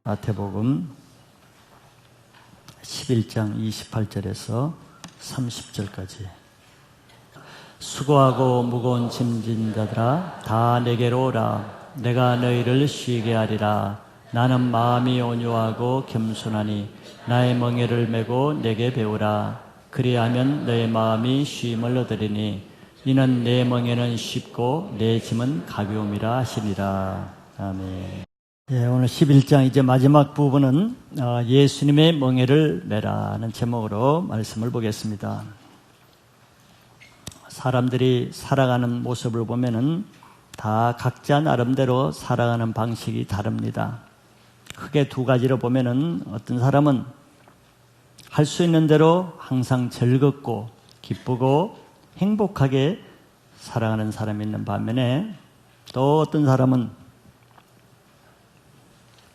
마태복음 11장 28절에서 30절까지. 수고하고 무거운 짐진 자들아 다 내게로 오라. 내가 너희를 쉬게 하리라. 나는 마음이 온유하고 겸손하니 나의 멍에를 메고 내게 배우라. 그리하면 너의 마음이 쉼을 얻으리니 이는 내 멍에는 쉽고 내 짐은 가벼움이라 하시리라. 아멘. 오늘 11장 이제 마지막 부분은 예수님의 멍에를 메라는 제목으로 말씀을 보겠습니다. 사람들이 살아가는 모습을 보면은 다 각자 나름대로 살아가는 방식이 다릅니다. 크게 두 가지로 보면은 어떤 사람은 할 수 있는 대로 항상 즐겁고 기쁘고 행복하게 살아가는 사람이 있는 반면에 또 어떤 사람은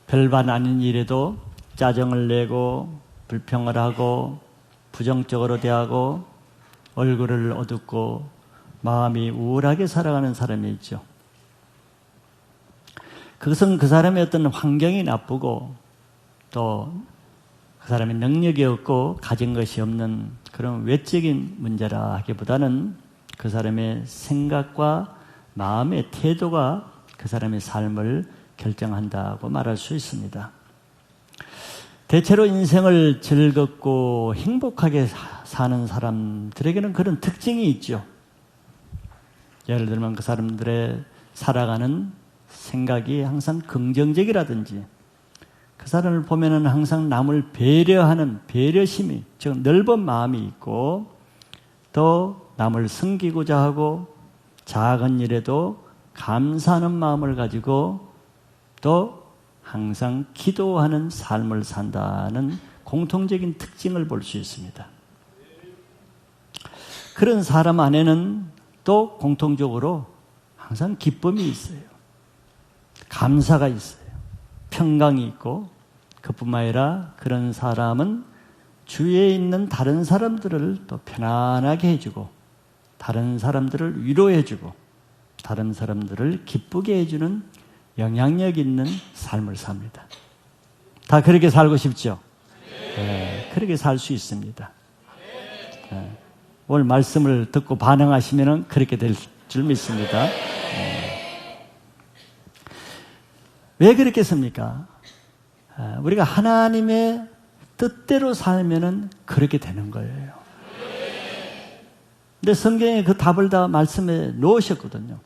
별반 아닌 일에도 짜증을 내고 불평을 하고 부정적으로 대하고 얼굴을 어둡고 마음이 우울하게 살아가는 사람이 있죠. 그것은 그 사람의 어떤 환경이 나쁘고 또 그 사람의 능력이 없고 가진 것이 없는 그런 외적인 문제라 하기보다는 그 사람의 생각과 마음의 태도가 그 사람의 삶을 결정한다고 말할 수 있습니다. 대체로 인생을 즐겁고 행복하게 사는 사람들에게는 그런 특징이 있죠. 예를 들면 그 사람들의 살아가는 생각이 항상 긍정적이라든지 그 사람을 보면은 항상 남을 배려하는 배려심이, 즉 넓은 마음이 있고 또 남을 섬기고자 하고 작은 일에도 감사하는 마음을 가지고 또 항상 기도하는 삶을 산다는 공통적인 특징을 볼 수 있습니다. 그런 사람 안에는 또 공통적으로 항상 기쁨이 있어요. 감사가 있어요. 평강이 있고 그뿐만 아니라 그런 사람은 주위에 있는 다른 사람들을 또 편안하게 해주고 다른 사람들을 위로해주고 다른 사람들을 기쁘게 해주는 영향력 있는 삶을 삽니다. 다 그렇게 살고 싶죠? 네, 그렇게 살 수 있습니다. 네, 오늘 말씀을 듣고 반응하시면 그렇게 될 줄 믿습니다. 왜 그렇겠습니까? 우리가 하나님의 뜻대로 살면은 그렇게 되는 거예요. 근데 성경에 그 답을 다 말씀에 놓으셨거든요.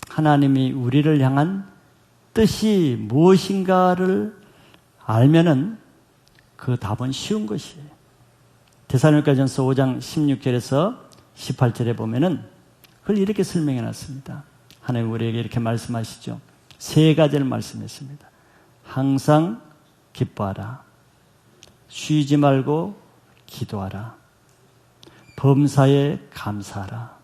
하나님이 우리를 향한 뜻이 무엇인가를 알면은 그 답은 쉬운 것이에요. 데살로니가전서 5장 16절에서 18절에 보면은 그걸 이렇게 설명해 놨습니다. 하나님 우리에게 이렇게 말씀하시죠. 세 가지를 말씀했습니다. 항상 기뻐하라. 쉬지 말고 기도하라. 범사에 감사하라.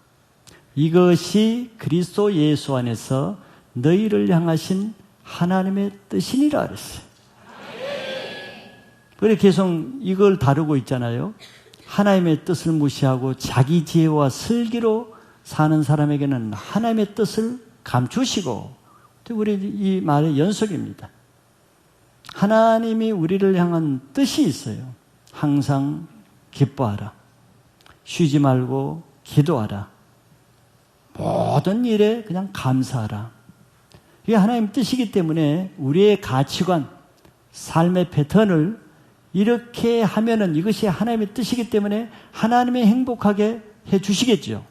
이것이 그리스도 예수 안에서 너희를 향하신 하나님의 뜻이니라 그랬어요. 그래 계속 이걸 다루고 있잖아요. 하나님의 뜻을 무시하고 자기 지혜와 슬기로 사는 사람에게는 하나님의 뜻을 감추시고 우리 이 말의 연속입니다. 하나님이 우리를 향한 뜻이 있어요. 항상 기뻐하라. 쉬지 말고 기도하라. 모든 일에 그냥 감사하라. 이게 하나님 뜻이기 때문에 우리의 가치관, 삶의 패턴을 이렇게 하면은 이것이 하나님의 뜻이기 때문에 하나님이 행복하게 해 주시겠죠.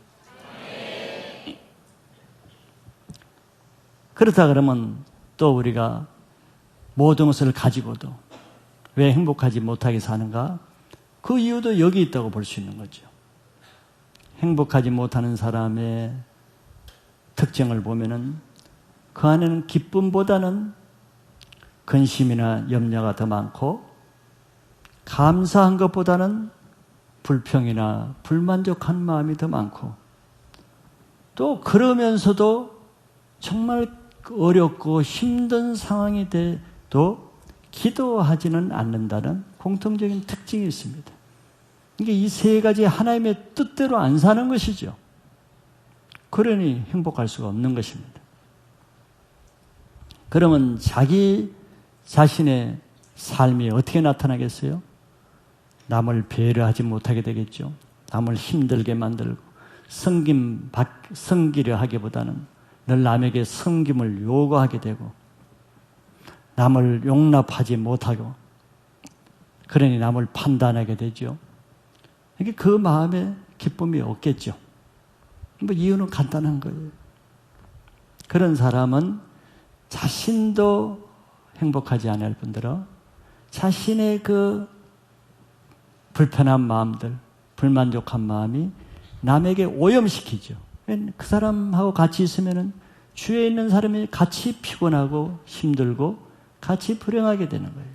그렇다 그러면 또 우리가 모든 것을 가지고도 왜 행복하지 못하게 사는가? 그 이유도 여기 있다고 볼 수 있는 거죠. 행복하지 못하는 사람의 특징을 보면은 그 안에는 기쁨보다는 근심이나 염려가 더 많고 감사한 것보다는 불평이나 불만족한 마음이 더 많고 또 그러면서도 정말 어렵고 힘든 상황이 돼도 기도하지는 않는다는 공통적인 특징이 있습니다. 이게 이 세 가지 하나님의 뜻대로 안 사는 것이죠. 그러니 행복할 수가 없는 것입니다. 그러면 자기 자신의 삶이 어떻게 나타나겠어요? 남을 배려하지 못하게 되겠죠. 남을 힘들게 만들고 섬기려 하기보다는 늘 남에게 섬김을 요구하게 되고 남을 용납하지 못하고 그러니 남을 판단하게 되죠. 그러니까 그 마음에 기쁨이 없겠죠. 뭐 이유는 간단한 거예요. 그런 사람은 자신도 행복하지 않을 뿐더러 자신의 그 불편한 마음들, 불만족한 마음이 남에게 오염시키죠. 그 사람하고 같이 있으면 주위에 있는 사람이 같이 피곤하고 힘들고 같이 불행하게 되는 거예요.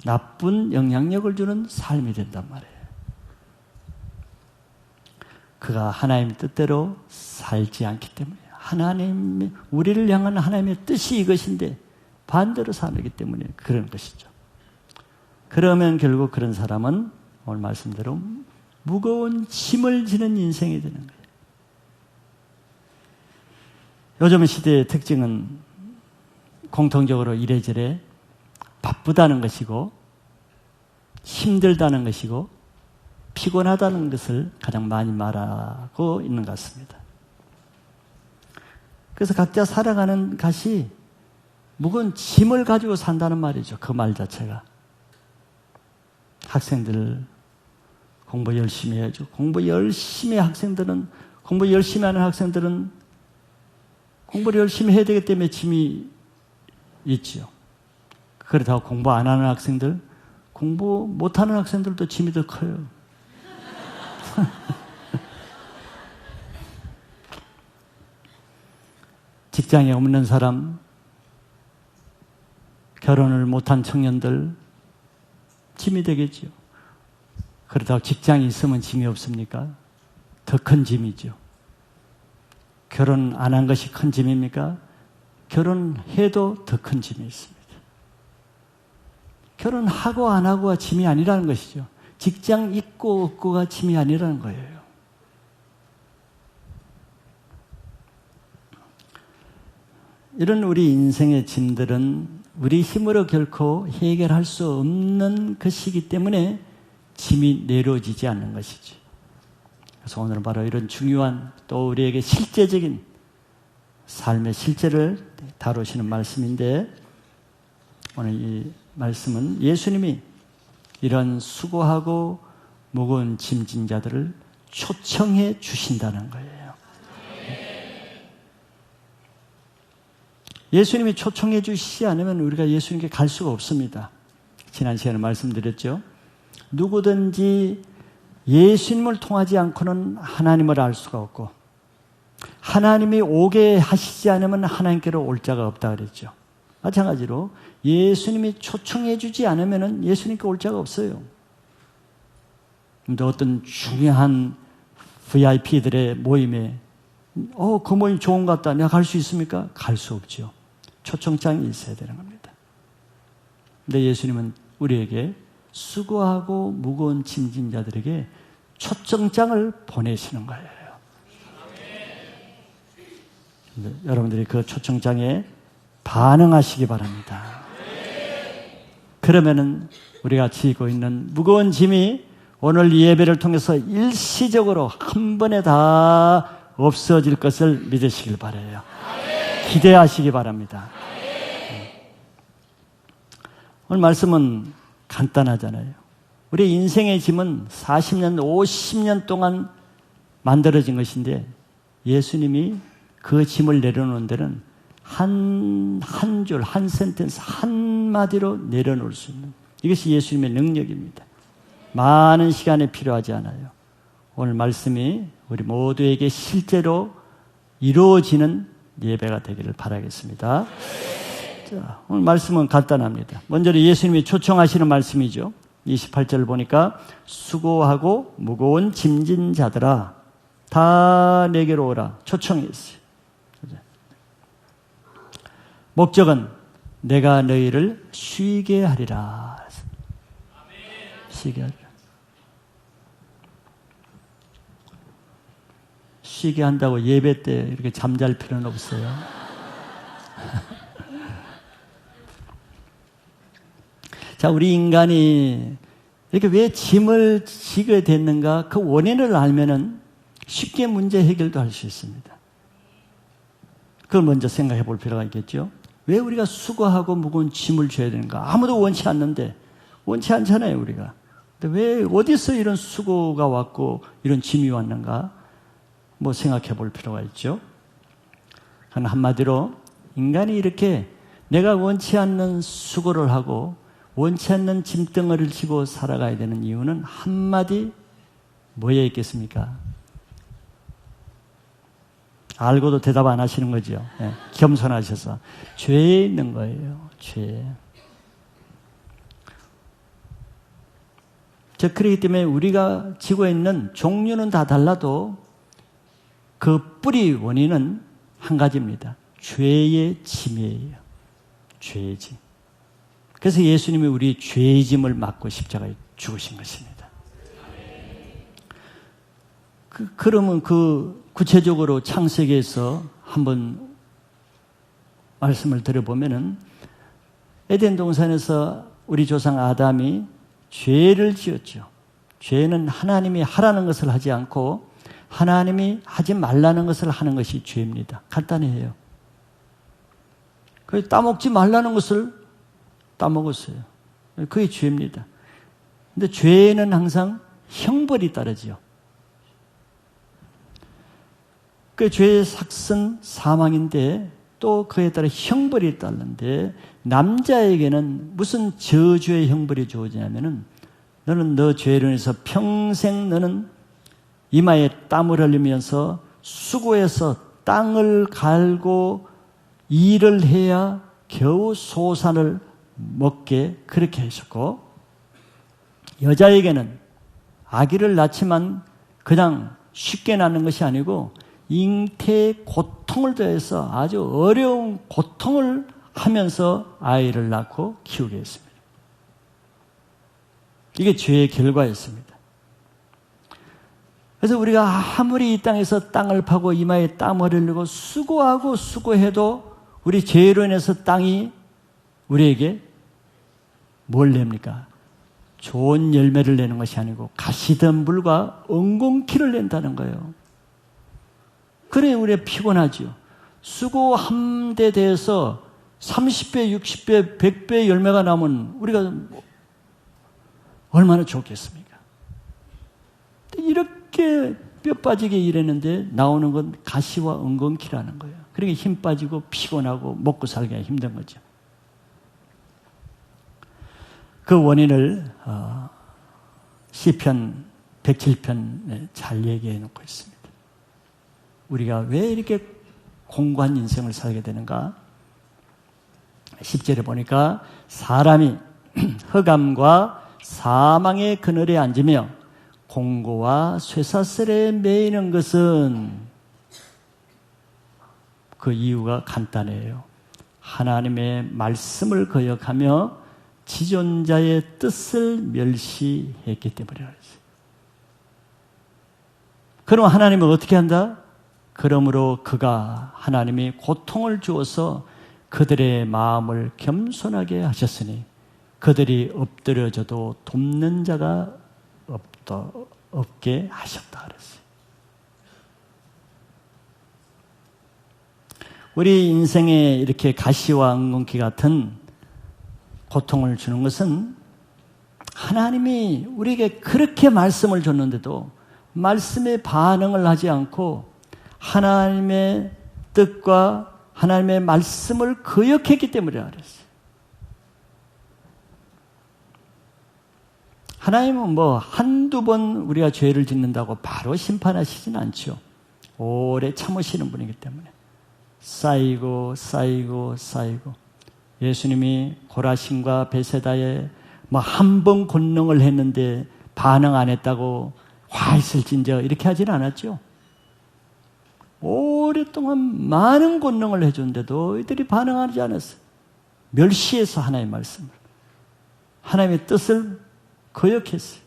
나쁜 영향력을 주는 삶이 된단 말이에요. 그가 하나님의 뜻대로 살지 않기 때문에 우리를 향한 하나님의 뜻이 이것인데 반대로 살기 때문에 그런 것이죠. 그러면 결국 그런 사람은 오늘 말씀대로 무거운 짐을 지는 인생이 되는 거예요. 요즘 시대의 특징은 공통적으로 이래저래 바쁘다는 것이고 힘들다는 것이고 피곤하다는 것을 가장 많이 말하고 있는 것 같습니다. 그래서 각자 살아가는 것이 무거운 짐을 가지고 산다는 말이죠. 그 말 자체가. 학생들 공부 열심히 해야죠. 공부 열심히 하는 학생들은 공부를 열심히 해야 되기 때문에 짐이 있죠. 그렇다고 공부 안 하는 학생들, 공부 못하는 학생들도 짐이 더 커요. 직장에 없는 사람, 결혼을 못한 청년들 짐이 되겠죠. 그렇다고 직장이 있으면 짐이 없습니까? 더 큰 짐이죠. 결혼 안 한 것이 큰 짐입니까? 결혼해도 더 큰 짐이 있습니다. 결혼하고 안 하고가 짐이 아니라는 것이죠. 직장 있고 없고가 짐이 아니라는 거예요. 이런 우리 인생의 짐들은 우리 힘으로 결코 해결할 수 없는 것이기 때문에 짐이 내려지지 않는 것이죠. 그래서 오늘은 바로 이런 중요한 또 우리에게 실제적인 삶의 실제를 다루시는 말씀인데 오늘 이 말씀은 예수님이 이런 수고하고 무거운 짐진 자들을 초청해 주신다는 거예요. 예수님이 초청해 주시지 않으면 우리가 예수님께 갈 수가 없습니다. 지난 시간에 말씀드렸죠. 누구든지 예수님을 통하지 않고는 하나님을 알 수가 없고 하나님이 오게 하시지 않으면 하나님께로 올 자가 없다 그랬죠. 마찬가지로 예수님이 초청해 주지 않으면 예수님께 올 자가 없어요. 근데 어떤 중요한 VIP들의 모임에 그 모임 좋은 것 같다. 내가 갈 수 있습니까? 갈 수 없죠. 초청장이 있어야 되는 겁니다. 근데 예수님은 우리에게 수고하고 무거운 짐진 자들에게 초청장을 보내시는 거예요. 여러분들이 그 초청장에 반응하시기 바랍니다. 그러면은 우리가 지고 있는 무거운 짐이 오늘 이 예배를 통해서 일시적으로 한 번에 다 없어질 것을 믿으시길 바라요. 기대하시기 바랍니다. 오늘 말씀은 간단하잖아요. 우리 인생의 짐은 40년, 50년 동안 만들어진 것인데 예수님이 그 짐을 내려놓는 데는 한 줄, 한 센텐스, 한마디로 내려놓을 수 있는 이것이 예수님의 능력입니다. 많은 시간이 필요하지 않아요. 오늘 말씀이 우리 모두에게 실제로 이루어지는 예배가 되기를 바라겠습니다. 자, 오늘 말씀은 간단합니다. 먼저 예수님이 초청하시는 말씀이죠. 28절을 보니까 수고하고 무거운 짐진 자들아 다 내게로 오라 초청했어요. 목적은 내가 너희를 쉬게 하리라. 쉬게 하리라. 쉬게 한다고 예배 때 이렇게 잠잘 필요는 없어요. 자, 우리 인간이 이렇게 왜 짐을 지게 됐는가? 그 원인을 알면은 쉽게 문제 해결도 할 수 있습니다. 그걸 먼저 생각해 볼 필요가 있겠죠. 왜 우리가 수고하고 무거운 짐을 져야 되는가? 아무도 원치 않는데, 원치 않잖아요, 우리가. 근데 왜, 어디서 이런 수고가 왔고, 이런 짐이 왔는가? 뭐 생각해 볼 필요가 있죠. 한마디로, 인간이 이렇게 내가 원치 않는 수고를 하고, 원치 않는 짐덩어리를 지고 살아가야 되는 이유는 한마디, 뭐에 있겠습니까? 알고도 대답 안 하시는 거죠. 네, 겸손하셔서. 죄에 있는 거예요. 죄. 그렇기 때문에 우리가 지고 있는 종류는 다 달라도 그 뿌리 원인은 한 가지입니다. 죄의 짐이에요. 죄의 짐. 그래서 예수님이 우리 죄의 짐을 맡고 십자가에 죽으신 것입니다. 그러면 구체적으로 창세기에서 한번 말씀을 드려보면은 에덴 동산에서 우리 조상 아담이 죄를 지었죠. 죄는 하나님이 하라는 것을 하지 않고 하나님이 하지 말라는 것을 하는 것이 죄입니다. 간단해요. 따먹지 말라는 것을 따먹었어요. 그게 죄입니다. 근데 죄에는 항상 형벌이 따르죠. 그 죄의 삭은 사망인데 또 그에 따라 형벌이 따르는데 남자에게는 무슨 저주의 형벌이 주어지냐면은 너는 너 죄로 인해서 평생 너는 이마에 땀을 흘리면서 수고해서 땅을 갈고 일을 해야 겨우 소산을 먹게 그렇게 하셨고 여자에게는 아기를 낳지만 그냥 쉽게 낳는 것이 아니고 잉태의 고통을 더해서 아주 어려운 고통을 하면서 아이를 낳고 키우게 했습니다. 이게 죄의 결과였습니다. 그래서 우리가 아무리 이 땅에서 땅을 파고 이마에 땀을 흘리고 수고하고 수고해도 우리 죄로 인해서 땅이 우리에게 뭘 냅니까? 좋은 열매를 내는 것이 아니고 가시덤불과 엉겅퀴를 낸다는 거예요. 그래 우리가 피곤하죠. 수고한 데 대해서 30배, 60배, 100배의 열매가 나오면 우리가 얼마나 좋겠습니까? 이렇게 뼈 빠지게 일했는데 나오는 건 가시와 엉겅퀴라는 거예요. 그러니까 힘 빠지고 피곤하고 먹고 살기가 힘든 거죠. 그 원인을 시편 107편에 잘 얘기해 놓고 있습니다. 우리가 왜 이렇게 공고한 인생을 살게 되는가? 10절에 보니까 사람이 흑암과 사망의 그늘에 앉으며 공고와 쇠사슬에 매이는 것은 그 이유가 간단해요. 하나님의 말씀을 거역하며 지존자의 뜻을 멸시했기 때문이라고 했어요. 그럼 하나님은 어떻게 한다? 그러므로 그가 하나님이 고통을 주어서 그들의 마음을 겸손하게 하셨으니 그들이 엎드려져도 돕는 자가 없게 하셨다 그랬어요. 우리 인생에 이렇게 가시와 엉겅퀴 같은 고통을 주는 것은 하나님이 우리에게 그렇게 말씀을 줬는데도 말씀에 반응을 하지 않고 하나님의 뜻과 하나님의 말씀을 거역했기 때문이라 그랬어요. 하나님은 한두 번 우리가 죄를 짓는다고 바로 심판하시진 않죠. 오래 참으시는 분이기 때문에 쌓이고 예수님이 고라신과 베세다에 한 번 권능을 했는데 반응 안 했다고 화 있을진저 이렇게 하진 않았죠. 오랫동안 많은 권능을 해줬는데도 이들이 반응하지 않았어요. 멸시해서 하나님의 말씀을, 하나님의 뜻을 거역했어요.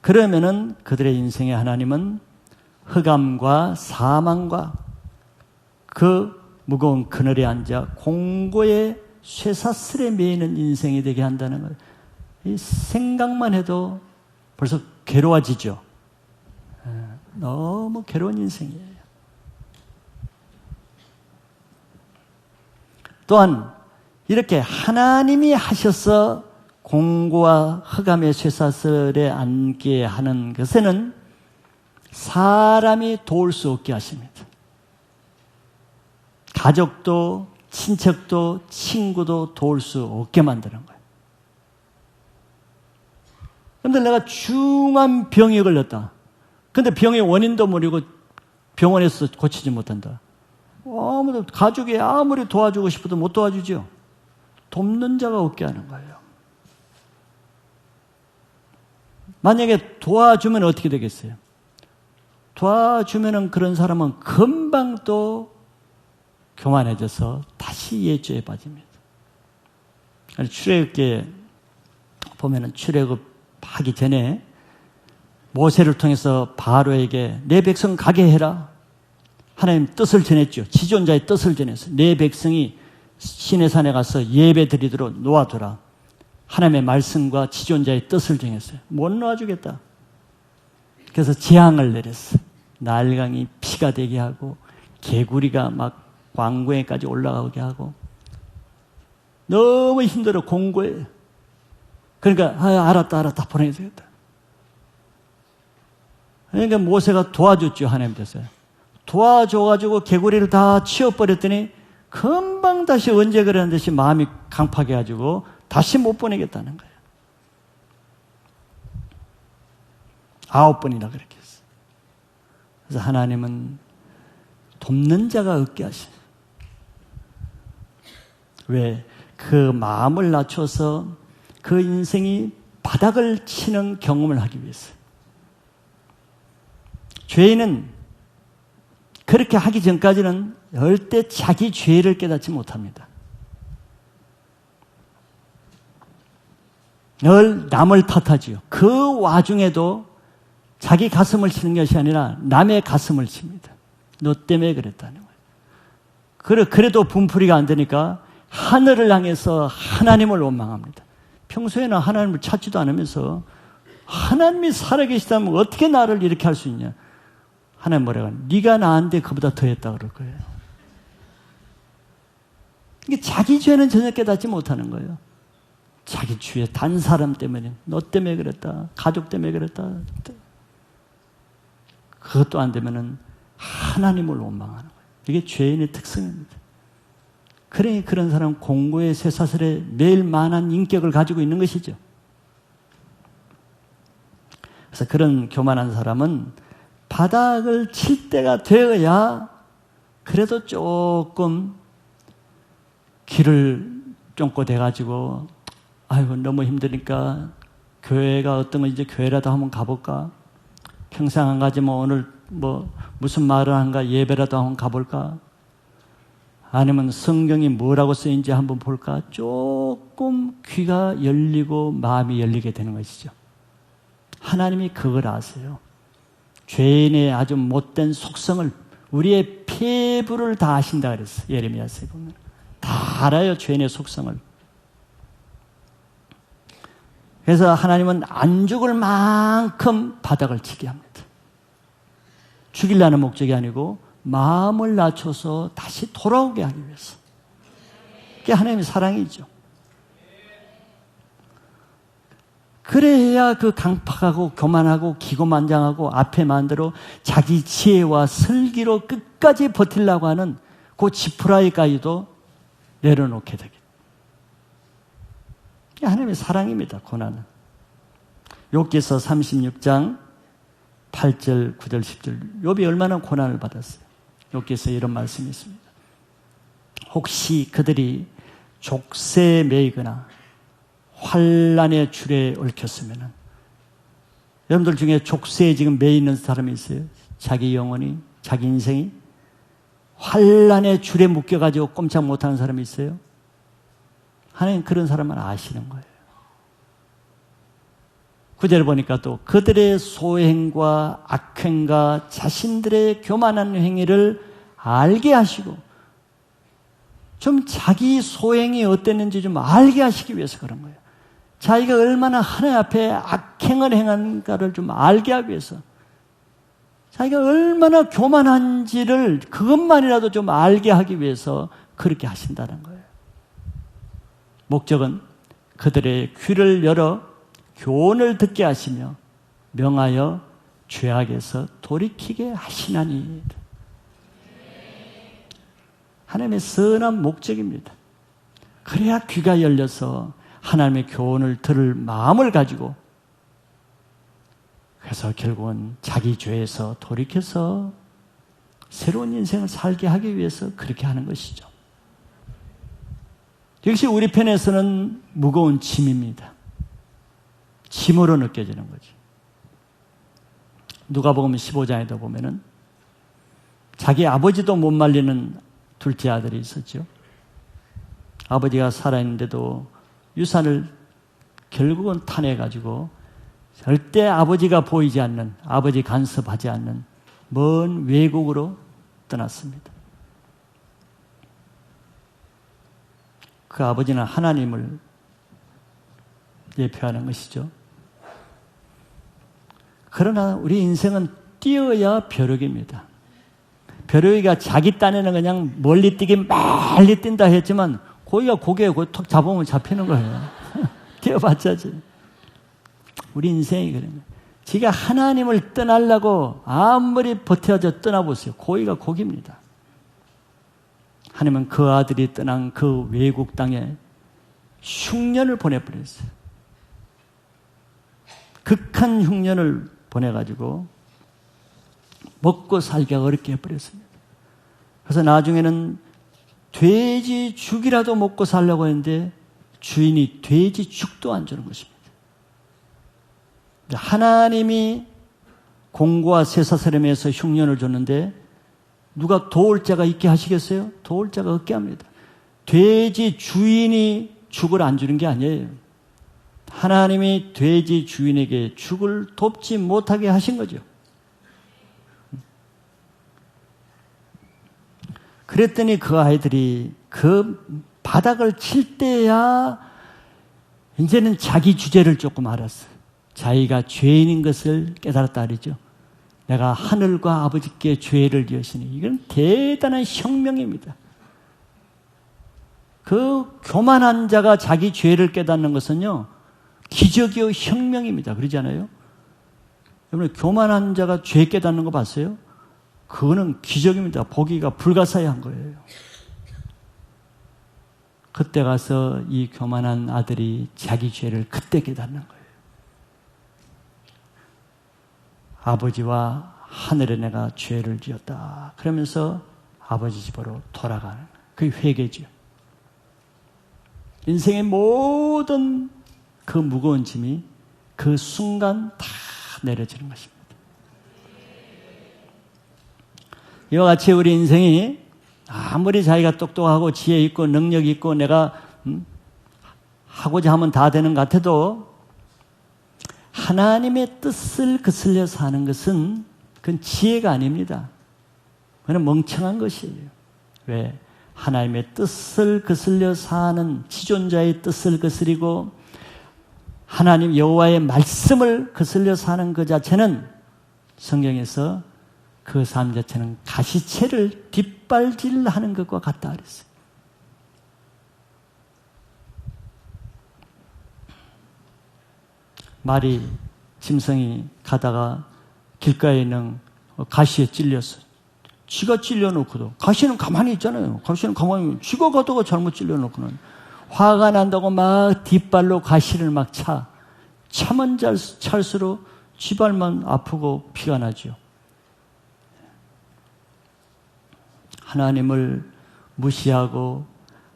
그러면은 그들의 인생에 하나님은 흑암과 사망과 그 무거운 그늘에 앉아 공고의 쇠사슬에 매이는 인생이 되게 한다는 거예요. 이 생각만 해도 벌써 괴로워지죠. 너무 괴로운 인생이에요. 또한 이렇게 하나님이 하셔서 공고와 흑암의 쇠사슬에 앉게 하는 것에는 사람이 도울 수 없게 하십니다. 가족도 친척도 친구도 도울 수 없게 만드는 거예요. 그런데 내가 중한 병에 걸렸다. 근데 병의 원인도 모르고 병원에서 고치지 못한다. 아무도 가족이 아무리 도와주고 싶어도 못 도와주죠. 돕는 자가 없게 하는 거예요. 만약에 도와주면 어떻게 되겠어요? 도와주면은 그런 사람은 금방 또 교만해져서 다시 예죄에 빠집니다. 출애굽기에 보면은 출애굽하기 전에 모세를 통해서 바로에게 내 백성 가게 해라. 하나님 뜻을 전했죠. 지존자의 뜻을 전해서 내 백성이 시내산에 가서 예배 드리도록 놓아두라. 하나님의 말씀과 지존자의 뜻을 정했어요. 못 놓아주겠다. 그래서 재앙을 내렸어요. 날강이 피가 되게 하고 개구리가 막 왕궁에까지 올라가게 하고 너무 힘들어 공고해요. 그러니까 알았다 보내야겠다. 그러니까 모세가 도와줬죠. 하나님께서 도와줘가지고 개구리를 다 치워버렸더니 금방 다시 언제 그러는 듯이 마음이 강팍해가지고 다시 못 보내겠다는 거예요. 9번이나 그렇게 했어요. 그래서 하나님은 돕는 자가 없게 하시는. 왜? 그 마음을 낮춰서 그 인생이 바닥을 치는 경험을 하기 위해서. 죄인은 그렇게 하기 전까지는 절대 자기 죄를 깨닫지 못합니다. 늘 남을 탓하지요. 그 와중에도 자기 가슴을 치는 것이 아니라 남의 가슴을 칩니다. 너 때문에 그랬다는 거예요. 그래도 분풀이가 안 되니까 하늘을 향해서 하나님을 원망합니다. 평소에는 하나님을 찾지도 않으면서 하나님이 살아계시다면 어떻게 나를 이렇게 할 수 있냐. 하나님 뭐라고 하냐. 네가 나한테 그보다 더했다 그럴 거예요. 이게 자기 죄는 전혀 깨닫지 못하는 거예요. 자기 주위에 단 사람 때문에 너 때문에 그랬다. 가족 때문에 그랬다. 그것도 안 되면은 하나님을 원망하는 거예요. 이게 죄인의 특성입니다. 그러니 그런 사람은 공고의 쇠사슬에 매일 만한 인격을 가지고 있는 것이죠. 그래서 그런 교만한 사람은 바닥을 칠 때가 되어야 그래도 조금 길을 쫑고 돼가지고 아이고 너무 힘드니까 교회가 어떤 건 이제 교회라도 한번 가볼까? 평생 안 가지면 오늘 무슨 말을 한가 예배라도 한번 가볼까? 아니면 성경이 뭐라고 쓰인지 한번 볼까? 조금 귀가 열리고 마음이 열리게 되는 것이죠. 하나님이 그걸 아세요. 죄인의 아주 못된 속성을 우리의 폐부를 다 아신다 그랬어요. 예레미야서에 보면 다 알아요. 죄인의 속성을. 그래서 하나님은 안 죽을 만큼 바닥을 치게 합니다. 죽이려는 목적이 아니고 마음을 낮춰서 다시 돌아오게 하기 위해서. 그게 하나님의 사랑이죠. 그래야 그 강팍하고 교만하고 기고만장하고 앞에 만대로 자기 지혜와 슬기로 끝까지 버틸라고 하는 그 지푸라기까지도 내려놓게 되겠다. 이게 하나님의 사랑입니다. 고난은. 욥기서 36장 8절, 9절, 10절. 욥이 얼마나 고난을 받았어요. 욥기서 이런 말씀이 있습니다. 혹시 그들이 족쇄에 매이거나 환난의 줄에 얽혔으면, 여러분들 중에 족쇄에 지금 매여 있는 사람이 있어요? 자기 영혼이, 자기 인생이 환난의 줄에 묶여가지고 꼼짝 못하는 사람이 있어요? 하나님 그런 사람은 아시는 거예요. 9절 보니까 또 그들의 소행과 악행과 자신들의 교만한 행위를 알게 하시고 좀 자기 소행이 어땠는지 좀 알게 하시기 위해서 그런 거예요. 자기가 얼마나 하나님 앞에 악행을 행한가를 좀 알게 하기 위해서, 자기가 얼마나 교만한지를 그것만이라도 좀 알게 하기 위해서 그렇게 하신다는 거예요. 목적은 그들의 귀를 열어 교훈을 듣게 하시며 명하여 죄악에서 돌이키게 하시나니. 하나님의 선한 목적입니다. 그래야 귀가 열려서 하나님의 교훈을 들을 마음을 가지고, 그래서 결국은 자기 죄에서 돌이켜서 새로운 인생을 살게 하기 위해서 그렇게 하는 것이죠. 역시 우리 편에서는 무거운 짐입니다. 짐으로 느껴지는 거지. 누가복음 15장에도 보면은 자기 아버지도 못 말리는 둘째 아들이 있었죠. 아버지가 살아있는데도 유산을 결국은 타내가지고 절대 아버지가 보이지 않는, 아버지 간섭하지 않는 먼 외국으로 떠났습니다. 그 아버지는 하나님을 예표하는 것이죠. 그러나 우리 인생은 뛰어야 벼룩입니다. 벼룩이가 자기 딴에는 그냥 멀리 뛰기 멀리 뛴다 했지만 고기가 고개에 턱 잡으면 잡히는 거예요. 뛰어봤자지. 우리 인생이 그런 거예요. 지가 하나님을 떠나려고 아무리 버텨져 떠나보세요. 고기가 고기입니다. 하나님은 그 아들이 떠난 그 외국 땅에 흉년을 보내버렸어요. 극한 흉년을 보내가지고 먹고 살기가 어렵게 해버렸습니다. 그래서 나중에는 돼지 죽이라도 먹고 살려고 했는데 주인이 돼지 죽도 안 주는 것입니다. 하나님이 공고와 쇠사슬임에서 흉년을 줬는데 누가 도울 자가 있게 하시겠어요? 도울 자가 없게 합니다. 돼지 주인이 죽을 안 주는 게 아니에요. 하나님이 돼지 주인에게 죽을 돕지 못하게 하신 거죠. 그랬더니 그 아이들이 그 바닥을 칠 때야 이제는 자기 주제를 조금 알았어요. 자기가 죄인인 것을 깨달았다 그러죠. 내가 하늘과 아버지께 죄를 지었으니. 이건 대단한 혁명입니다. 그 교만한 자가 자기 죄를 깨닫는 것은요, 기적이요 혁명입니다. 그러잖아요. 여러분, 교만한 자가 죄 깨닫는 거 봤어요? 그거는 기적입니다. 보기가 불가사의한 거예요. 그때 가서 이 교만한 아들이 자기 죄를 그때 깨닫는 거예요. 아버지와 하늘에 내가 죄를 지었다. 그러면서 아버지 집으로 돌아가는 거예요. 그게 회개죠. 인생의 모든 그 무거운 짐이 그 순간 다 내려지는 것입니다. 이와 같이 우리 인생이 아무리 자기가 똑똑하고 지혜 있고 능력 있고 내가 하고자 하면 다 되는 것 같아도 하나님의 뜻을 거슬려 사는 것은 그건 지혜가 아닙니다. 그건 멍청한 것이에요. 왜? 하나님의 뜻을 거슬려 사는, 지존자의 뜻을 거스리고 하나님 여호와의 말씀을 거슬려 사는 그 자체는 성경에서 그 삶 자체는 가시채를 뒷발질하는 것과 같다 그랬어요. 말이, 짐승이 가다가 길가에 있는 가시에 찔렸어요. 쥐가 찔려놓고도, 가시는 가만히 있잖아요. 가시는 가만히, 쥐가 가다가 잘못 찔려놓고는 화가 난다고 막 뒷발로 가시를 막 차면 찰수록 쥐발만 아프고 피가 나죠. 하나님을 무시하고